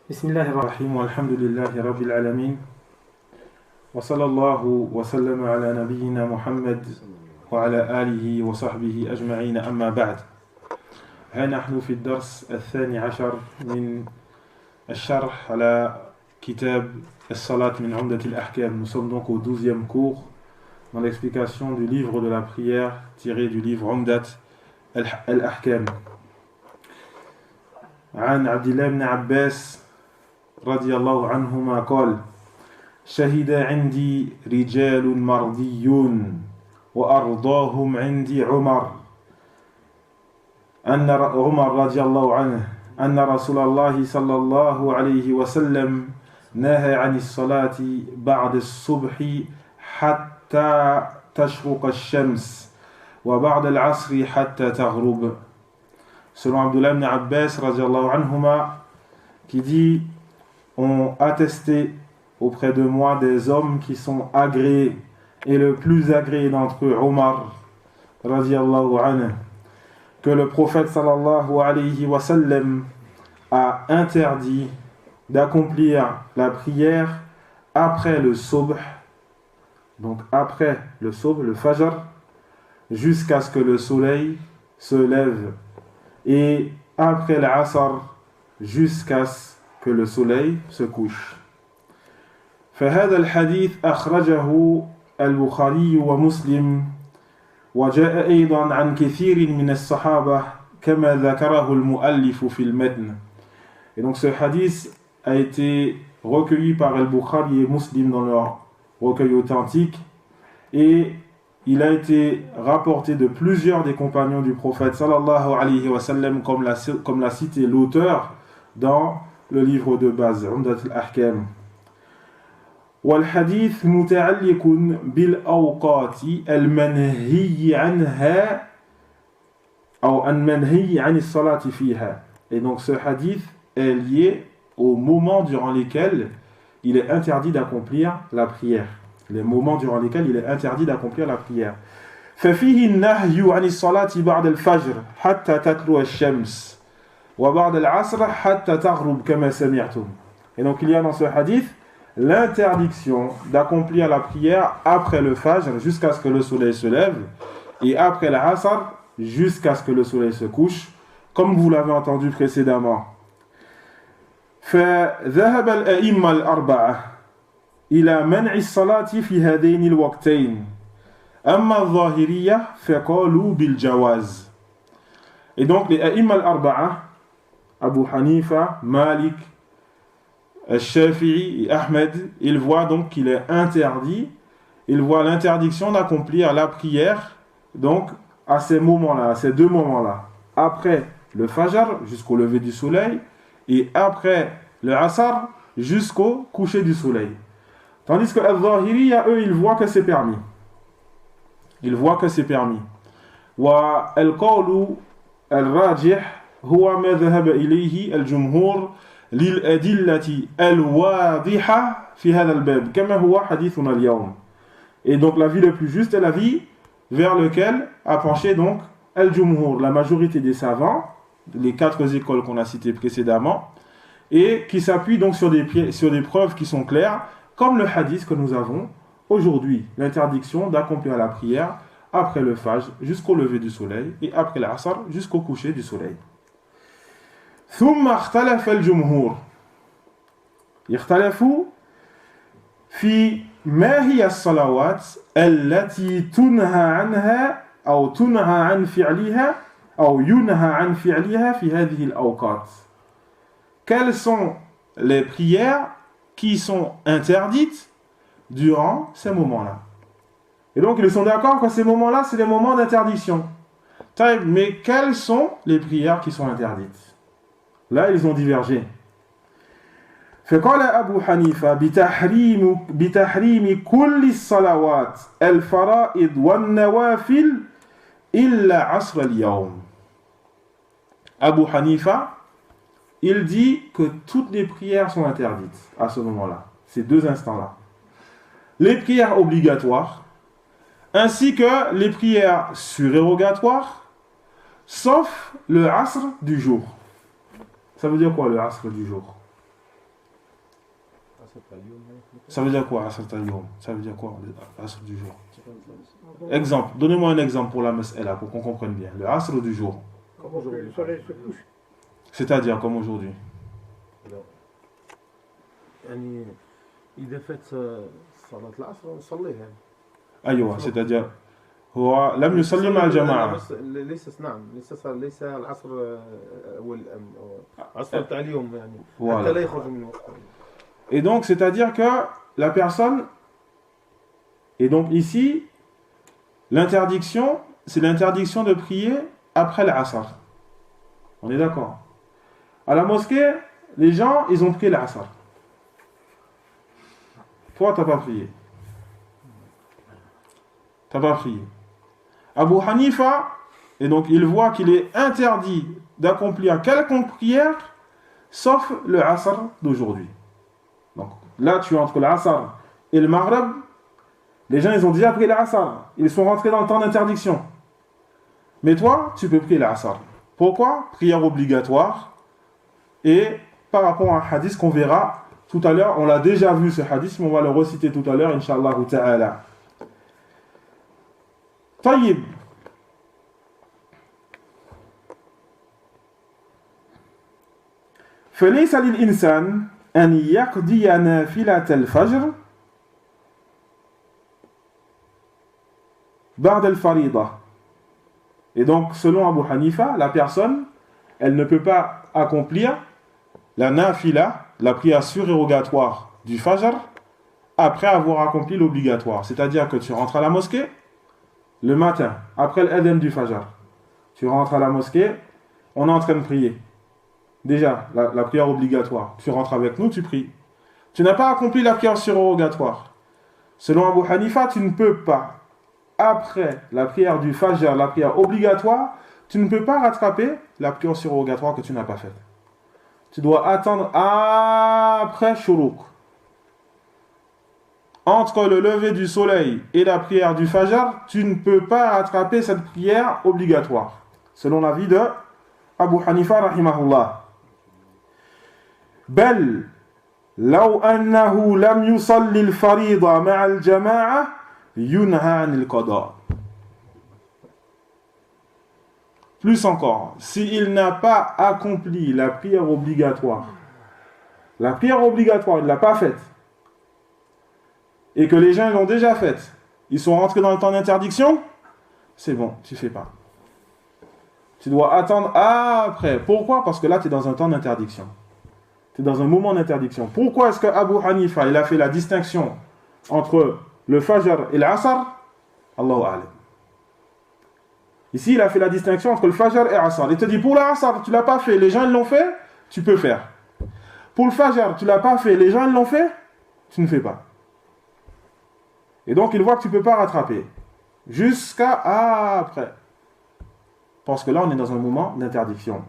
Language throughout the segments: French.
بسم الله الرحيم والحمد لله رب العالمين وصلى الله وسلم على نبينا محمد وعلى آله وصحبه أجمعين أما بعد. ها نحن في الدرس الثاني عشر من الشرح على كتاب الصلاة من عمدة الأحكام. Nous sommes donc au 12e cours dans l'explication du livre de la prière tiré du livre Umdat al-Ahkam. عن عبد الله بن عباس رضي الله عنهما قال: شهد عندي رجال مرضيون وأرضاهم عندي عمر رضي الله عنه أن رسول الله صلى الله عليه وسلم نهى عن الصلاة بعد الصبح حتى تشرق الشمس وبعد العصر حتى تغرب. Selon Abdullah ibn Abbas radiallahu anhuma, qui dit: ont attesté auprès de moi des hommes qui sont agréés, et le plus agréé d'entre eux, Omar radiallahu anhu, que le prophète sallallahu alayhi wa sallam a interdit d'accomplir la prière après le subh, donc après le subh, le fajr, jusqu'à ce que le soleil se lève, et après l'asr jusqu'à ce que le soleil se couche. فهذا الحديث أخرجه البخاري ومسلم وجاء أيضا عن كثير من الصحابة كما ذكره المؤلف في المتن. Et donc ce hadith a été recueilli par Al-Bukhari et Muslim dans leur recueil authentique, et il a été rapporté de plusieurs des compagnons du prophète sallallahu alayhi wa sallam, comme l'a cité l'auteur dans le livre de base, Umdat al-Ahkam. والحديث متعلق بالأوقات المنهي عنها أو المنهي عن الصلاة فيها. Et donc ce hadith est lié aux moments durant lesquels il est interdit d'accomplir la prière. Les moments durant lesquels il est interdit d'accomplir la prière. ففيه النهي عن الصلاة بعد الفجر حتى تطلع الشمس وبعد العصر حتى تغرب كما سمعتم. Et donc il y a dans ce hadith l'interdiction d'accomplir la prière après le fajr jusqu'à ce que le soleil se lève, et après l'asr jusqu'à ce que le soleil se couche, comme vous l'avez entendu précédemment. فذهب الأئمة الأربعة إلى منع الصلاة في هذين الوقتين أما الظاهرية فقالوا بالجواز. Et donc les أئمة الأربعة, Abu Hanifa, Malik, Shafi'i et Ahmed, ils voient donc qu'il est interdit, ils voient l'interdiction d'accomplir la prière donc à ces moments-là, à ces deux moments-là, après le fajr jusqu'au lever du soleil, et après le asr jusqu'au coucher du soleil. Tandis que al-Zahiriya, eux, ils voient que c'est permis. Ils voient que c'est permis. Wa al-qawlu al-rajih huwa ma dhahaba ilayhi al-jumhur lil-adillati al-wadiha fi hadha al-bab kama huwa hadithuna al-yawm. Et donc l'avis le plus juste est l'avis vers lequel a penché donc al-jumhur, la majorité des savants, les quatre écoles qu'on a citées précédemment, et qui s'appuient donc sur des preuves qui sont claires, comme le hadith que nous avons aujourd'hui, l'interdiction d'accomplir la prière après le fajr jusqu'au lever du soleil, et après l'asr jusqu'au coucher du soleil. ثم اختلف الجمهور يختلفوا في ما هي الصلوات التي تنهى عنها أو تنهى عن فعلها أو ينهى عن فعلها في هذه الأوقات. Quelles sont les prières qui sont interdites durant ces moments-là? Et donc ils sont d'accord que ces moments-là, c'est des moments d'interdiction. Mais quelles sont les prières qui sont interdites? Là, ils ont divergé. فقال أبو حنيفة بتحريم كل الصلوات الفرائض والنوافل إلا عصر اليوم. Abu Hanifa, il dit que toutes les prières sont interdites à ce moment-là, ces deux instants-là. Les prières obligatoires, ainsi que les prières surérogatoires, sauf le asr du jour. Ça veut dire quoi le asr du jour? Ça veut dire quoi, Asr al-Yawm? Ça veut dire quoi, l'Asr du jour? Exemple, donnez-moi un exemple pour la mas'ala, pour qu'on comprenne bien. Le Asr du jour. Le soleil se couche. C'est-à-dire comme aujourd'hui. إذا فات صلاة العصر نصليها. أيوة، c'est-à-dire هو لم يصلي مع الجماعة. ليس العصر أول العصر تاع اليوم يعني. Voilà. حتى لا يخرج من وقت. Et donc, c'est-à-dire que la personne. Et donc ici, l'interdiction, c'est l'interdiction de prier après l'Asr. On est d'accord? À la mosquée, les gens, ils ont prié l'Asr. Toi, t'as pas prié. T'as pas prié. Abu Hanifa, et donc il voit qu'il est interdit d'accomplir quelconque prière, sauf le Asr d'aujourd'hui. Donc là, tu es entre l'Asr et le Maghreb. Les gens, ils ont déjà prié l'Asr. Ils sont rentrés dans le temps d'interdiction. Mais toi, tu peux prier l'Asr. Pourquoi? Prière obligatoire. Et par rapport à un hadith qu'on verra tout à l'heure, on l'a déjà vu ce hadith, mais on va le reciter tout à l'heure, Inch'Allah ta'ala. Taïb. فليس للإنسان أن يقضي نافلة الفجر بعد الفريضة. Et donc, selon Abu Hanifa, la personne, elle ne peut pas accomplir la nafila, la prière surérogatoire du Fajr, après avoir accompli l'obligatoire. C'est-à-dire que tu rentres à la mosquée le matin, après l'adhan du Fajr. Tu rentres à la mosquée, on est en train de prier. Déjà, la prière obligatoire. Tu rentres avec nous, tu pries. Tu n'as pas accompli la prière surérogatoire. Selon Abu Hanifa, tu ne peux pas, après la prière du Fajr, la prière obligatoire, tu ne peux pas rattraper la prière surérogatoire que tu n'as pas faite. Tu dois attendre après Shuruq. Entre le lever du soleil et la prière du Fajr, tu ne peux pas rattraper cette prière obligatoire. Selon l'avis de Abu Hanifa rahimahullah. بل لو أنه لم يصلي الفريضة مع الجماعة ينهى عن القضاء. Plus encore, s'il n'a pas accompli la prière obligatoire, il ne l'a pas faite, et que les gens l'ont déjà faite, ils sont rentrés dans le temps d'interdiction, c'est bon, tu ne fais pas. Tu dois attendre après. Pourquoi? Parce que là, tu es dans un temps d'interdiction. Tu es dans un moment d'interdiction. Pourquoi est-ce que Abu Hanifa, il a fait la distinction entre le Fajr et l'Asr? Allahu a'lam. Ici, il a fait la distinction entre le Fajr et l'Asr. Il te dit, pour l'Asr, tu ne l'as pas fait, les gens l'ont fait, tu peux faire. Pour le Fajr, tu ne l'as pas fait, les gens l'ont fait, tu ne fais pas. Et donc, il voit que tu ne peux pas rattraper. Jusqu'à après. Parce que là, on est dans un moment d'interdiction.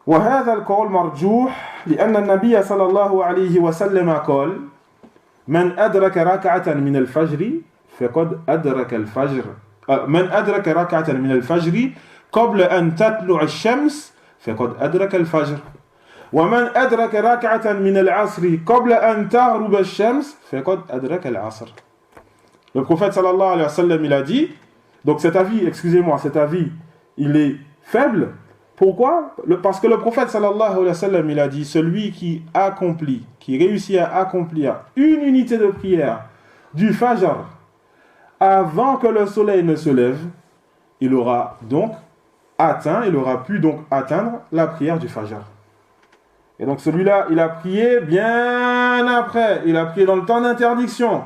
وهذا القول مرجوح لأن النبي صلى الله عليه وسلم قال من أدرك ركعة من الفجر فقد أدرك الفجر من أدرك ركعة من الفجر قبل أن تطلع الشمس فقد أدرك الفجر ومن أدرك ركعة من العصر قبل أن تغرب الشمس فقد أدرك العصر. Le prophète sallallahu alayhi wa sallam, il a dit, donc cet avis, il est faible. Pourquoi? Parce que le prophète sallallahu alayhi wa sallam, il a dit, celui qui réussit à accomplir une unité de prière du Fajr avant que le soleil ne se lève, il aura pu donc atteindre la prière du Fajr. Et donc celui-là, il a prié bien après, il a prié dans le temps d'interdiction.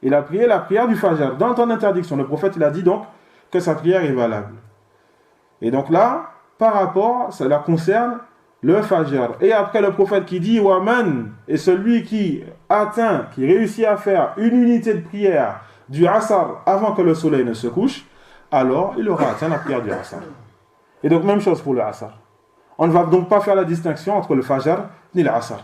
Il a prié la prière du Fajr dans le temps d'interdiction. Le prophète, il a dit donc que sa prière est valable. Et donc là, par rapport, cela concerne le Fajr. Et après, le prophète qui dit Waman, et celui qui réussit à faire une unité de prière du Asr avant que le soleil ne se couche, alors il aura atteint la prière du Asr. Et donc, même chose pour le Asr. On ne va donc pas faire la distinction entre le Fajr ni l'Asr.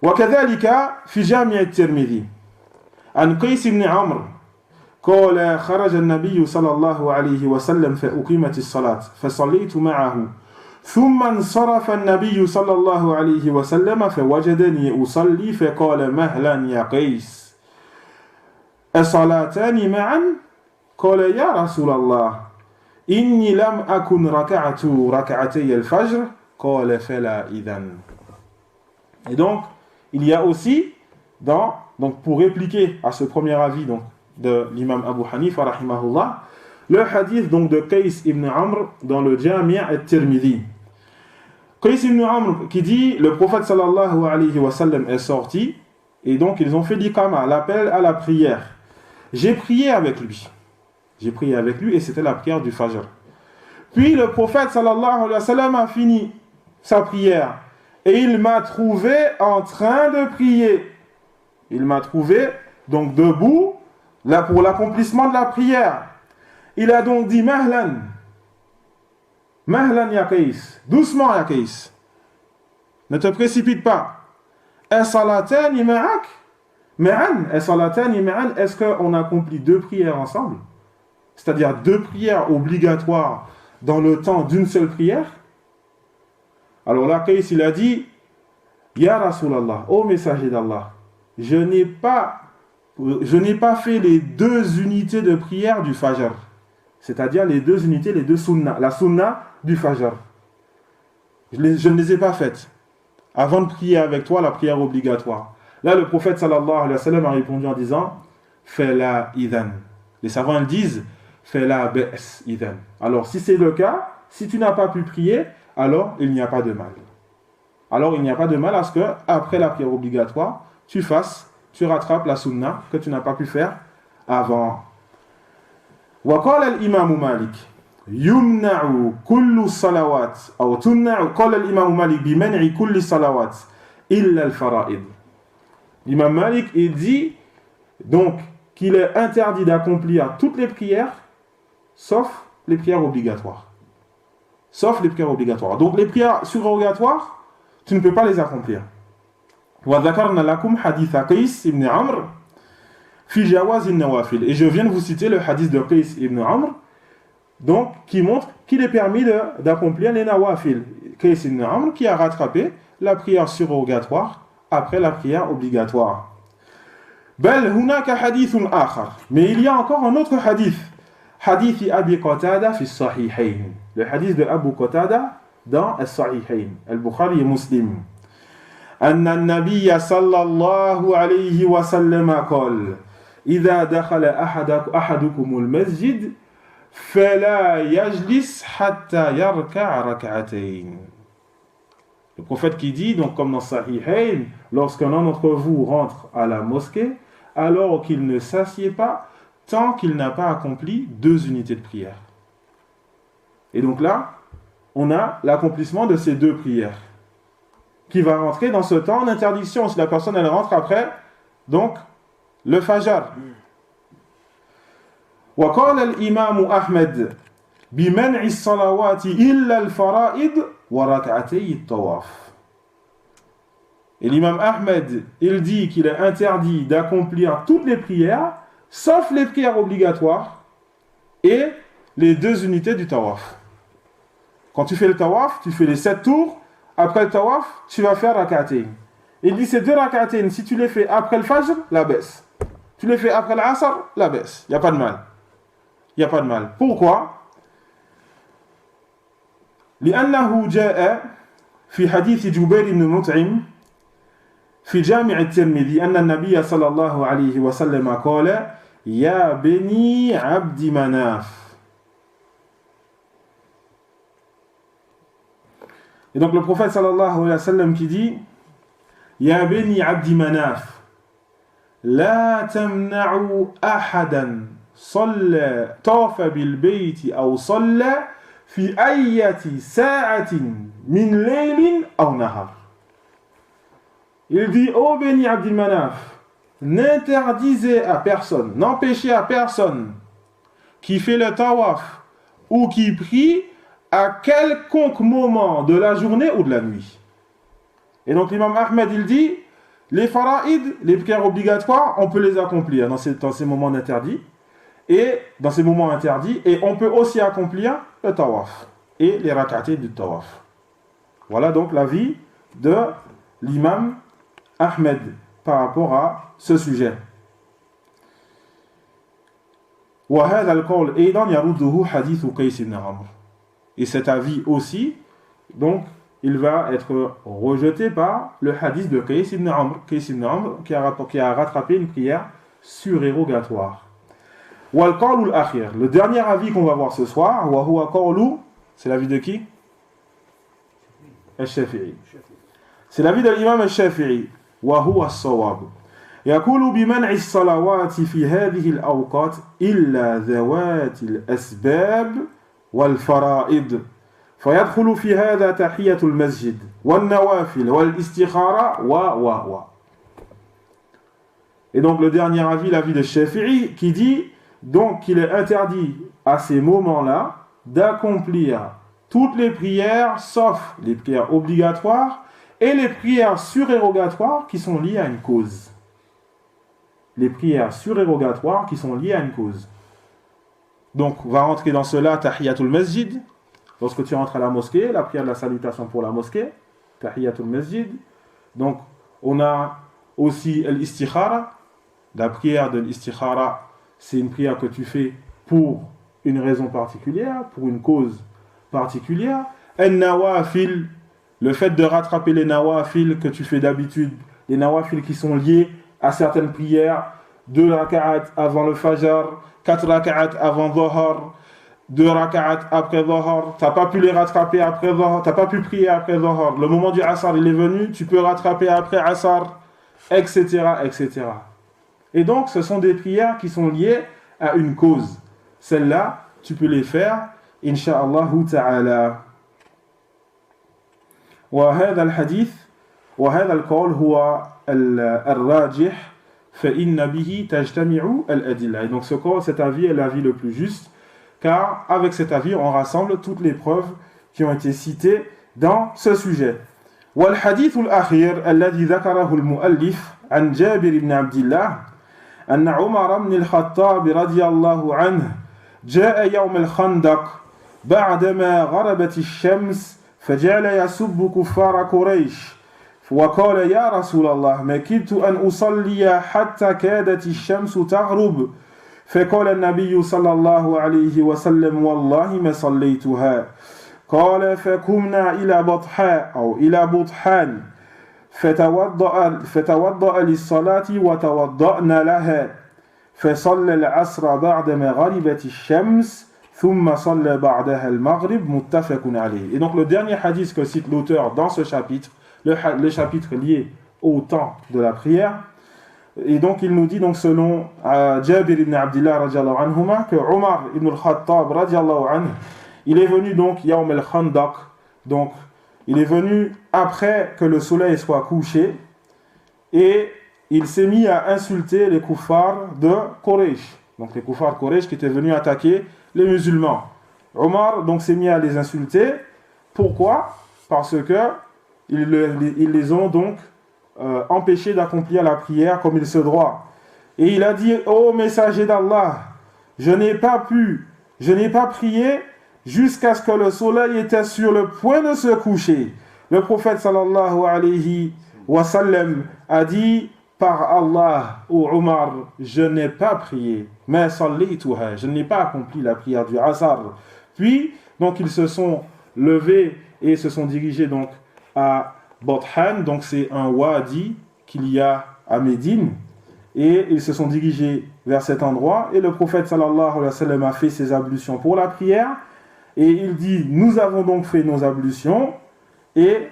وكذلك في جامع الترمذي عن قيس بن عمرو قال خرج النبي صلى الله عليه وسلم فأقيمت الصلاة فصليت معه ثم انصرف النبي صلى الله عليه وسلم فوجدني أصلي فقال مهلا يا قيس الصلاتان معا قال يا رسول الله إني لم أكن ركعت ركعتي الفجر قال فلا إذن. Et donc, il y a aussi, donc pour répliquer à ce premier avis donc, de l'imam Abu Hanifa, rahimahullah, le hadith donc, de Qais ibn Amr dans le Jami' al-Tirmidhi. Qais ibn Amr qui dit, le prophète sallallahu alayhi wa sallam est sorti, et donc ils ont fait l'Iqama, l'appel à la prière. J'ai prié avec lui. Et c'était la prière du Fajr. Puis le prophète sallallahu alayhi wa sallam a fini sa prière. Et il m'a trouvé en train de prier. Il m'a trouvé donc debout là, pour l'accomplissement de la prière. Il a donc dit Mahlan. Mahlan ya Qais. Doucement ya Qais. Ne te précipite pas. As-salatani ma'ak. Ma'an. As-salatani ma'an. Est-ce qu'on accomplit deux prières ensemble? C'est-à-dire deux prières obligatoires dans le temps d'une seule prière? Alors là, Qais, il a dit, Ya Rasulallah, ô messager d'Allah, je n'ai pas fait les deux unités de prière du Fajr. C'est-à-dire les deux unités, les deux sunnah, la sunnah du Fajr. Je ne les ai pas faites avant de prier avec toi la prière obligatoire. Là, le prophète sallallahu alayhi wa sallam a répondu en disant, Fela idhan. Les savants ils disent, Fela be's idhan. Alors, si c'est le cas, si tu n'as pas pu prier, alors il n'y a pas de mal. Alors il n'y a pas de mal à ce que, après la prière obligatoire, tu rattrapes la sunna que tu n'as pas pu faire avant. وقال الإمام مالك يمنع كل الصلوات أو تمنع قال الإمام مالك بمنع كل الصلوات إلا الفرائض. L'imam Malik il dit donc qu'il est interdit d'accomplir toutes les prières sauf les prières obligatoires. Sauf les prières obligatoires. Donc les prières surrogatoires, tu ne peux pas les accomplir. وذكرنا لكم حديث قيس ibn Amr في جواز النوافل. Et je viens de vous citer le hadith de Qais ibn Amr, donc qui montre qu'il est permis d'accomplir les nawafil. Qais ibn Amr qui a rattrapé la prière surrogatoire après la prière obligatoire. بل هناك حديث آخر. Mais il y a encore un autre hadith. حديث أبي قتادة في الصحيحين. Le hadith de Abu Qatada dans As-Sahihayn, Al-Bukhari et Muslim. أن النبي صلى الله عليه وسلم قال إذا دخل أحدكم المسجد فلا يجلس حتى يركع ركعتين. Le prophète qui dit, donc comme dans Sahihayn, lorsqu'un d'entre vous rentre à la mosquée, alors qu'il ne s'assied pas tant qu'il n'a pas accompli deux unités de prière. Et donc là, on a l'accomplissement de ces deux prières qui va rentrer dans ce temps d'interdiction si la personne elle rentre après donc le Fajr. وقال الإمام أحمد بمنع الصلوات إلا الفرائض وركعتي الطواف. Et l'imam Ahmed, il dit qu'il est interdit d'accomplir toutes les prières sauf les prières obligatoires et les deux unités du tawaf. Quand tu fais le tawaf, tu fais les 7 tours. Après le tawaf, tu vas faire rak'atayn. Il dit ces deux rak'atayn, si tu les fais après le fajr, la baisse. Tu les fais après l'asr, la baisse. Il n'y a pas de mal. Il n'y a pas de mal. Pourquoi? لأنه جاء في حديث جبير بن مطعم في جامع الترمذي أن النبي صلى الله عليه وسلم قال يا بني عبد مناف. Et donc le prophète sallallahu alayhi wa sallam qui dit Ya bani abdi manaf la tamna'u ahadan salla tafa bil bayti aw salla fi ayyati sa'atin min laylin aw nahar. Il dit ô bani abdi manaf, n'interdisez à personne, n'empêchez à personne qui fait le tawaf ou qui prie à quelconque moment de la journée ou de la nuit. Et donc l'imam Ahmed il dit les fara'id, les prières obligatoires, on peut les accomplir dans ces moments interdits et on peut aussi accomplir le tawaf et les rak'atayn du tawaf. Voilà donc l'avis de l'imam Ahmed par rapport à ce sujet. وهذا القول أيضا يرده حديث قيس بن عمرو. Et cet avis aussi, donc, il va être rejeté par le hadith de Qais ibn Amr. Qais ibn Amr qui a rattrapé une prière surérogatoire. والقول الأخير, le dernier avis qu'on va voir ce soir, وهو قول, c'est l'avis de qui? الشافعي. C'est l'avis de l'imam الشافعي. وهو الصواب. يقول بمنع الصلوات في هذه الأوقات إلا ذوات الأسباب والفرائض فيدخل في هذا تحية المسجد والنوافل والاستخارة و. Et donc le dernier avis, l'avis de Shafi'i, qui dit donc qu'il est interdit à ces moments-là d'accomplir toutes les prières sauf les prières obligatoires et les prières surérogatoires qui sont liées à une cause. Les prières surérogatoires qui sont liées à une cause. Donc, on va rentrer dans cela, Tahiyatul Masjid. Lorsque tu rentres à la mosquée, la prière de la salutation pour la mosquée, Tahiyatul Masjid. Donc, on a aussi l'Istikhara. La prière de l'Istikhara, c'est une prière que tu fais pour une raison particulière, pour une cause particulière. An-Nawafil, le fait de rattraper les Nawafil que tu fais d'habitude, les Nawafil qui sont liés à certaines prières, 2 raka'at avant le Fajr, 4 raka'at avant Dhuhr, 2 raka'at après Dhuhr, tu n'as pas pu les rattraper après Dhuhr, tu n'as pas pu prier après Dhuhr, le moment du Asr il est venu, tu peux rattraper après Asr, etc., etc. Et donc ce sont des prières qui sont liées à une cause. Celles-là, tu peux les faire, Inch'Allah ta'ala. وهذا الحديث وهذا القول هو الراجح فإن به تجتمع الأدلة. Et donc cet avis est l'avis le plus juste, car avec cet avis on rassemble toutes les preuves qui ont été citées dans ce sujet. والحديث الأخير الذي ذكره المؤلف عن جابر بن عبد الله أن عمر بن الخطاب رضي الله عنه جاء يوم الخندق بعدما غربت الشمس فجعل يسب كفار قريش وقال يا رسول الله ما كدت أن أصلي حتى كادت الشمس تغرب فقال النبي صلى الله عليه وسلم والله ما صليتها قال فقمنا إلى بطحاء أو إلى بطحان فتوضأ للصلاة وتوضأنا لها فصلى العصر بعدما غربت الشمس ثم صلى بعدها المغرب متفق عليه. Et donc le dernier hadith que cite l'auteur dans ce chapitre, le chapitre lié au temps de la prière, et donc il nous dit donc selon Jabir ibn Abdillah radiallahu anhuma que Omar ibn al-Khattab radiallahu anhu, il est venu donc Yawm al-Khandaq, donc il est venu après que le soleil soit couché et il s'est mis à insulter les kuffars de Quraysh, donc les kuffars Quraysh qui étaient venus attaquer les musulmans. Omar donc s'est mis à les insulter. Pourquoi? Parce que ils les ont donc empêchés d'accomplir la prière comme il se doit. Et il a dit: ô messager d'Allah, je n'ai pas prié jusqu'à ce que le soleil était sur le point de se coucher. Le prophète sallallahu alayhi wa sallam a dit: par Allah, ô Omar, je n'ai pas prié, mais sallaytuha, je n'ai pas accompli la prière du Asr. Puis, donc ils se sont levés et se sont dirigés donc à Bothan, donc c'est un wadi qu'il y a à Médine, et ils se sont dirigés vers cet endroit, et le prophète sallallahu alayhi wa sallam a fait ses ablutions pour la prière, et il dit: nous avons donc fait nos ablutions, et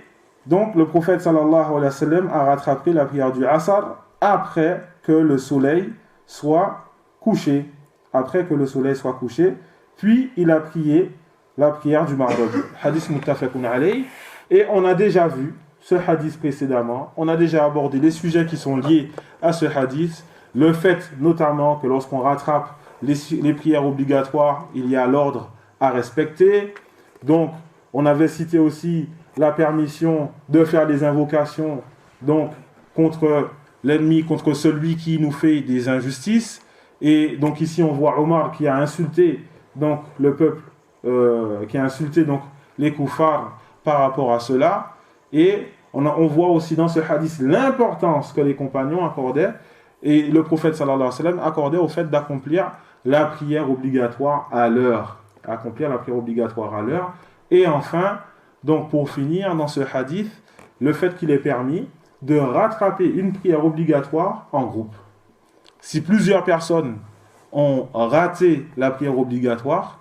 donc le prophète sallallahu alayhi wa sallam a rattrapé la prière du Asr après que le soleil soit couché. Après que le soleil soit couché, puis il a prié la prière du Maghrib. Hadith muttafaqun alayh. Et on a déjà vu ce hadith précédemment, on a déjà abordé les sujets qui sont liés à ce hadith, le fait notamment que lorsqu'on rattrape les prières obligatoires, il y a l'ordre à respecter. Donc on avait cité aussi la permission de faire des invocations donc contre l'ennemi, contre celui qui nous fait des injustices. Et donc ici on voit Omar qui a insulté donc le peuple, qui a insulté donc les kuffars par rapport à cela. Et on voit aussi dans ce hadith l'importance que les compagnons accordaient et le prophète sallallahu alayhi wa sallam accordait au fait d'accomplir la prière obligatoire à l'heure. Accomplir la prière obligatoire à l'heure. Et enfin, donc pour finir dans ce hadith, le fait qu'il est permis de rattraper une prière obligatoire en groupe. Si plusieurs personnes ont raté la prière obligatoire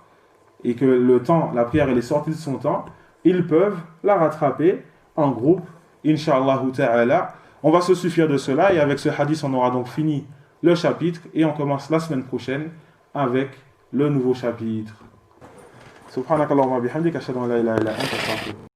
et que la prière elle est sortie de son temps, ils peuvent la rattraper en groupe, Inch'Allah ta'ala. On va se suffire de cela et avec ce hadith, on aura donc fini le chapitre et on commence la semaine prochaine avec le nouveau chapitre. Subhanakallahumma bihamdika ashhadu an la ilaha illa anta astaghfiruka.